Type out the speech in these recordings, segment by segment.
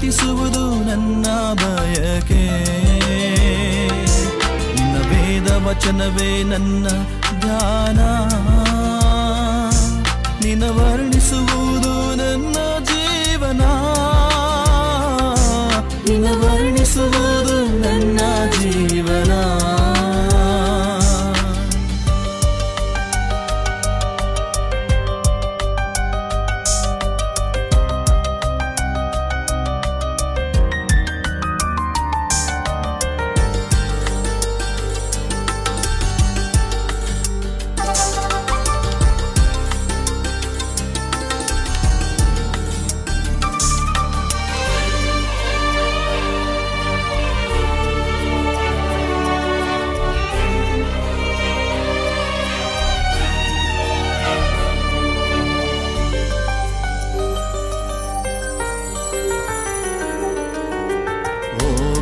ಪ್ರೀತಿಸುವುದು ನನ್ನ ಬಯಕೆ. ನಿನ್ನ ವೇದ ವಚನವೇ ನನ್ನ ಧ್ಯಾನ, ನಿನ್ನ ವರ್ಣಿಸುವುದು ನನ್ನ ಜೀವನ, ನಿನ್ನ ವರ್ಣಿಸುವುದು ನನ್ನ ಜೀವನ.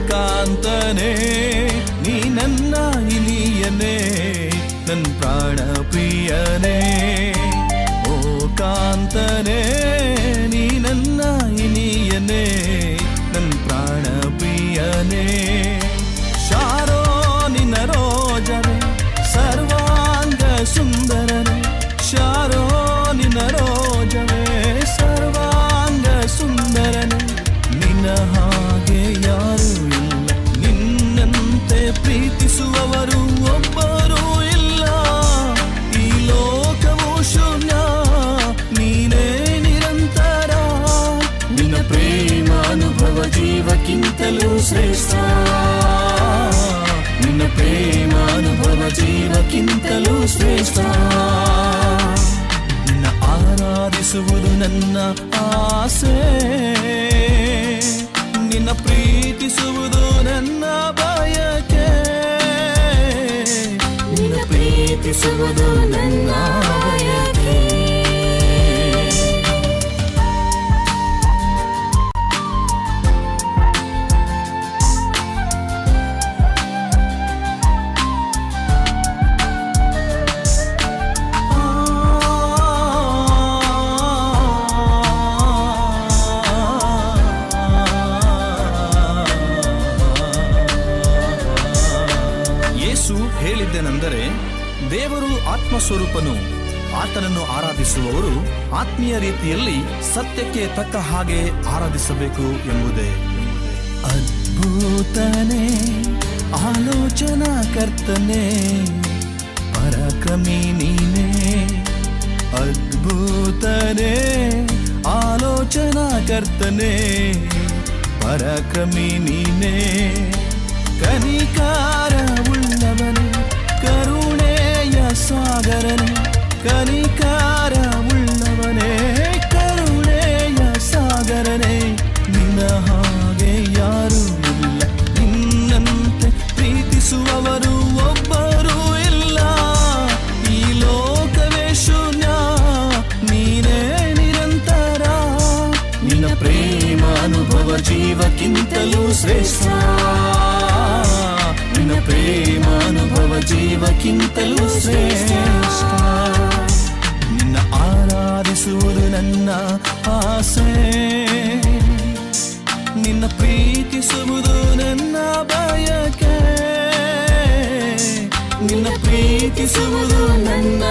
ಕಾಂತನೇ ನೀ ನನ್ನ ಇಲಿಯನೇ, ನನ್ನ ಪ್ರಾಣ ಪ್ರಿಯನೇ. ಓ ಕಾಂತನೇ ನೀ ನನ್ನ ಇಲಿಯನೇ, ನನ್ನ ಪ್ರಾಣ ಪ್ರಿಯನೇ. ಶಾರೋ ನಿನ್ನ ರೋಜನೆ ಸರ್ವಾಂಗ ಸುಂದರನೇ, ಶಾರೋ ನಿನ್ನ ರೋಜನೆ ಸರ್ವಾಂಗ ಸುಂದರನೇ. ನಿನ್ನ ಹಾಗೆ ಯಾರು ಇಲ್ಲ, ನಿನ್ನಂತೆ ಪ್ರೀತಿಸುವವರು ಒಬ್ಬರೂ ಇಲ್ಲ. ಈ ಲೋಕವು ಶೂನ್ಯ, ನೀನೇ ನಿರಂತರ. ನಿನ್ನ ಪ್ರೇಮ ಅನುಭವ ಜೀವಕ್ಕಿಂತಲೂ ಶ್ರೇಷ್ಠ, ನಿನ್ನ ಪ್ರೇಮ ಅನುಭವ ಜೀವಕ್ಕಿಂತಲೂ ಶ್ರೇಷ್ಠ. ನಿನ್ನ ಆರಾಧಿಸುವುದು ನನ್ನ ಆಸೆ, ನಿನ್ನ ಪ್ರೀತಿಸುವುದು ನನ್ನ ಬಯಕೆ, ನಿನ್ನ ಪ್ರೀತಿಸುವುದು ನನ್ನ ಬಯಕೆ. ಹೇಳಿದ್ದೇನೆಂದರೆ, ದೇವರು ಆತ್ಮಸ್ವರೂಪನು, ಆತನನ್ನು ಆರಾಧಿಸುವವರು ಆತ್ಮೀಯ ರೀತಿಯಲ್ಲಿ ಸತ್ಯಕ್ಕೆ ತಕ್ಕ ಹಾಗೆ ಆರಾಧಿಸಬೇಕು ಎಂಬುದೇ. ಅದ್ಭುತನೇ ಆಲೋಚನಾ ಕರ್ತನೇ, ಪರಾಕ್ರಮಿ ನೀನೇ. ಅದ್ಭುತನೇ ಆಲೋಚನಾ ಕರ್ತನೇ, ಪರಾಕ್ರಮಿ ನೀನೇ. ಕನಿಕಾರ ಉಳ್ಳವನೇ, ಕರುಣೆಯ ಸಾಗರನೇ, ಕನಿಕಾರ ಉಳ್ಳವನೇ, ಕರುಣೆಯ ಸಾಗರನೇ. ನಿನ್ನ ಹಾಗೆ ಯಾರೂ ಇಲ್ಲ, ನಿನ್ನಂತೆ ಪ್ರೀತಿಸುವವರು ಒಬ್ಬರೂ ಇಲ್ಲ. ಈ ಲೋಕವೇ ಶೂನ್ಯ, ನೀನೇ ನಿರಂತರ. ನಿನ್ನ ಪ್ರೇಮ ಅನುಭವ ಜೀವಕ್ಕಿಂತಲೂ ಶ್ರೇಷ್ಠ, ನಿನ್ನ ಪ್ರೇಮ ಅನುಭವ ಜೀವಕ್ಕಿಂತಲೂ ಶ್ರೇಷ್ಠ. ನಿನ್ನ ಆರಾಧಿಸುವುದು ನನ್ನ ಆಸೆ, ನಿನ್ನ ಪ್ರೀತಿಸುವುದು ನನ್ನ ಬಯಕೆ, ನಿನ್ನ ಪ್ರೀತಿಸುವುದು ನನ್ನ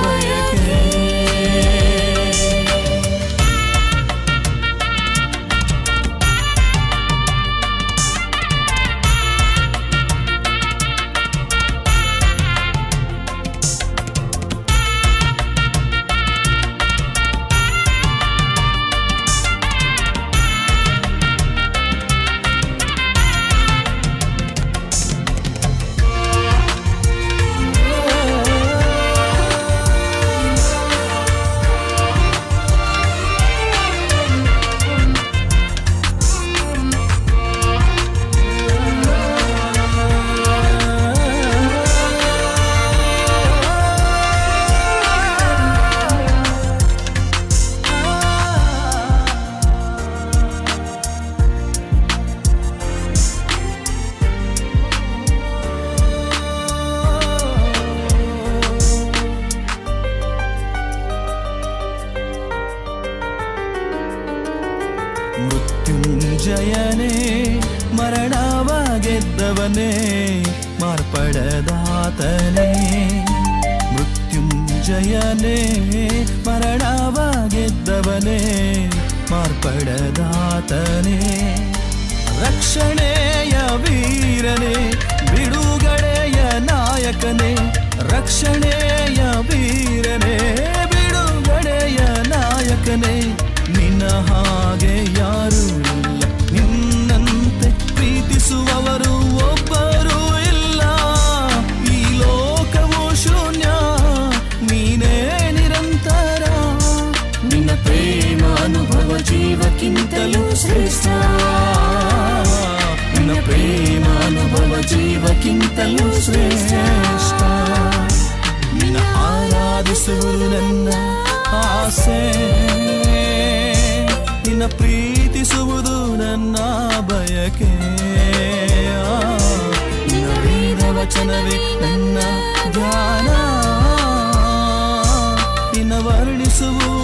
ಬಯಕೆ. ಮೃತ್ಯುಂಜಯನೇ ಮರಣವ ಗೆದ್ದವನೇ ಮಾರ್ಪಡದಾತನೇ ಮೃತ್ಯುಂಜಯನೇ ಮರಣವ ಗೆದ್ದವನೇ ಮಾರ್ಪಡದಾತನೇ ರಕ್ಷಣೆಯ ವೀರನೇ ಬಿಡುಗಡೆಯ ನಾಯಕನೇ ರಕ್ಷಣೆಯ ವೀರನೇ ಬಿಡುಗಡೆಯ ನಾಯಕನೇ ನಿನ್ನ ಹಾಗೆ ಯಾರೂ ಇಲ್ಲ ನಿನ್ನಂತೆ ಪ್ರೀತಿಸುವವರು ಒಬ್ಬರೂ ಇಲ್ಲ ಈ ಲೋಕವು ಶೂನ್ಯ ನೀನೇ ನಿರಂತರ ನಿನ್ನ ಪ್ರೇಮ ಅನುಭವ ಜೀವಕ್ಕಿಂತಲೂ ಶ್ರೇಷ್ಠ ನಿನ್ನ ಪ್ರೇಮ ಅನುಭವ ಜೀವಕ್ಕಿಂತಲೂ ಶ್ರೇಷ್ಠ ನಿನ್ನ ಆರಾಧಿಸುವುದು ನನ್ನ ಆಸೆ ನಿನ್ನ ಪ್ರೀತಿಸುವುದು ನನ್ನ ಬಯಕೆ ನಿನ್ನ ವೇದ ವಚನವೇ ನನ್ನ ಧ್ಯಾನ ನಿನ್ನ ವರ್ಣಿಸುವುದು